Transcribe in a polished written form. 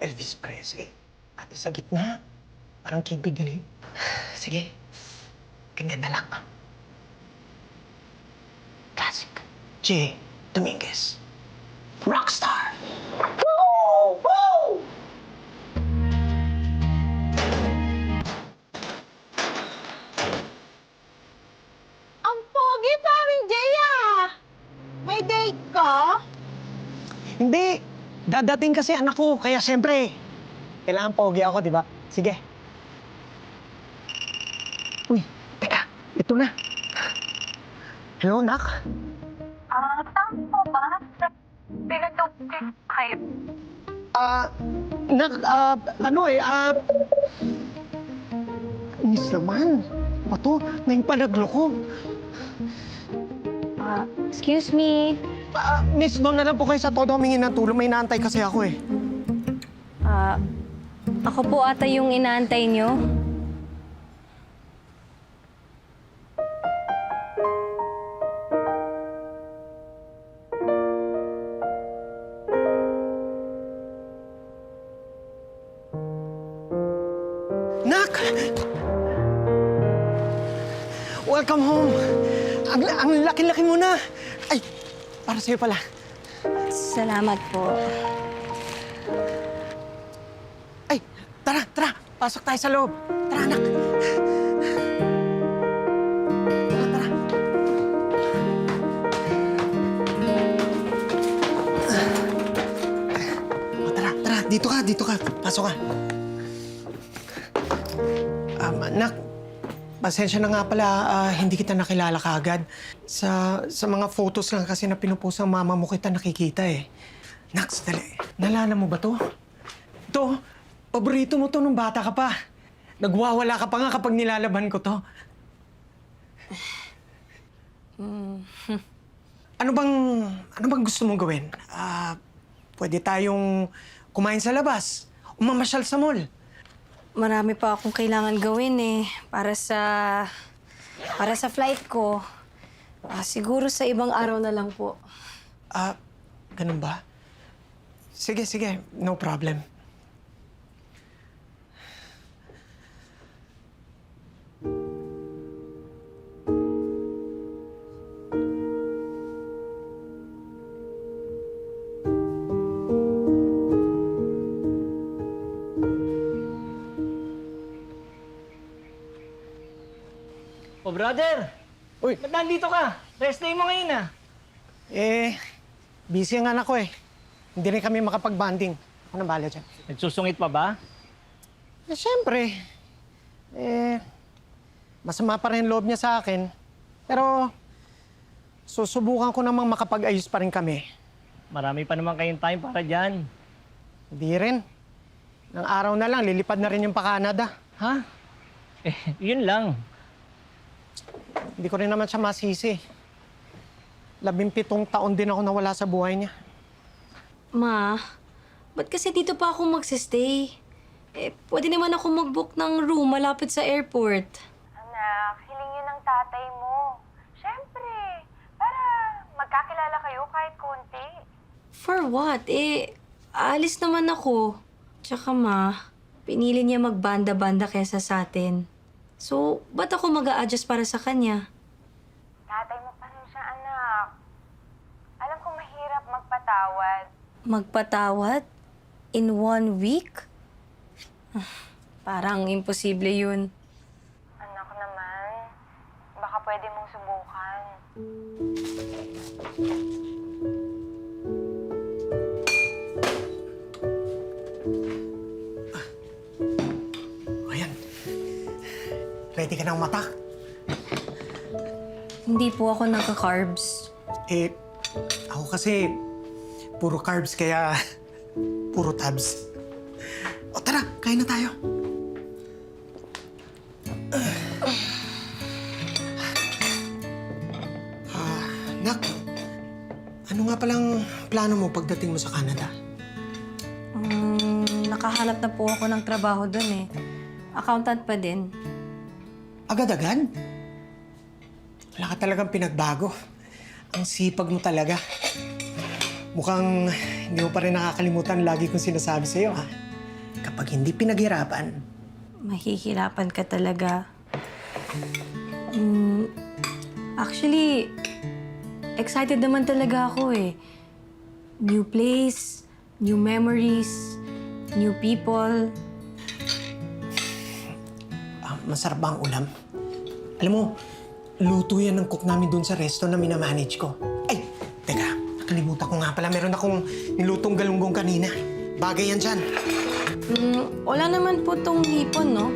Elvis Presley. Ate sa gitna. Parang King Pigaling. Sige. Ganyan na lang. Classic. J. Dominguez. Rockstar. Woo! Woo! Ang pogi, paring Jaya! May date ka? Hindi. Dadating kasi anak ko. Kaya siyempre, kailangan pogi ako, di ba? Sige. Uy, teka. Ito na. Hello, Nak? Tama ba? Pinatugtog kayo. Nak, Miss naman. Bato, ngayon pa nagloko. Excuse me. Miss, doon na lang po kayo sa todo humingi ng tulong. May inaantay kasi ako eh. Ako po ata yung inaantay nyo. Nak! Welcome home. Ang laki-laki mo na. Ay, para sa'yo pala. Salamat po. Ay, tara, tara. Pasok tayo sa loob. Tara, anak. Tara, tara. O, tara, tara. Dito ka. Pasok ka. Anak, pasensya na nga pala, hindi kita nakilala kaagad. Sa mga photos lang kasi na pinupost ng mama mo kita nakikita eh. Nax, dali. Nalala mo ba to? Ito, paborito mo to nung bata ka pa. Nagwawala ka pa nga kapag nilalaban ko to. Ano bang gusto mong gawin? Pwede tayong kumain sa labas. Umamasyal sa mall. Marami pa akong kailangan gawin eh. Para sa flight ko. Siguro sa ibang araw na lang po. Ganun ba? Sige. No problem. Oh, brother! Uy. Ba't nandito ka? Rest day mo ngayon, ah. Busy ang anak ko eh. Hindi rin kami makapag-bonding. Ako nang bahala dyan. Nagsusungit pa ba? Siyempre. Masama pa rin loob niya sa akin. Pero, susubukan ko namang makapag-ayos pa rin kami. Marami pa naman kayong time para dyan. Hindi rin. Nang araw na lang, lilipad na rin yung pa-Canada. Ha? Yun lang. Hindi ko rin naman siya masisi. 17 taon din ako nawala sa buhay niya. Ma, ba't kasi dito pa ako magsistay? Pwede naman ako mag-book ng room malapit sa airport. Anak, hiling yun ng tatay mo. Siyempre, para magkakilala kayo kahit konti. For what? Aalis naman ako. Tsaka ma, pinili niya magbanda-banda kesa sa atin. So, ba't ako mag-a-adjust para sa kanya? Tatay mo pa rin siya, anak. Alam ko mahirap magpatawad. Magpatawad? In 1 week? Parang imposible yun. Anak naman, baka pwede mong subukan. Ayan. Ready ka ng matak? Hindi po ako nagka-carbs. Ako kasi puro carbs kaya puro tabs. O tara, kain na tayo. Nak, ano nga palang plano mo pagdating mo sa Canada? Nakahanap na po ako ng trabaho doon eh. Accountant pa din. Agad-agad? Wala ka talagang pinagbago. Ang sipag mo talaga. Mukhang hindi mo pa rin nakakalimutan lagi kong sinasabi sa'yo, ha? Kapag hindi pinaghirapan, Mahihirapan ka talaga. Actually, excited naman talaga ako eh. New place, new memories, new people. masarap ba ang ulam? Alam mo, luto yan ng cook namin dun sa resto na minamanage ko. Ay, teka, nakalimutan ko nga pala. Meron akong nilutong galunggong kanina. Bagay yan dyan. Wala naman po tong hipon, no?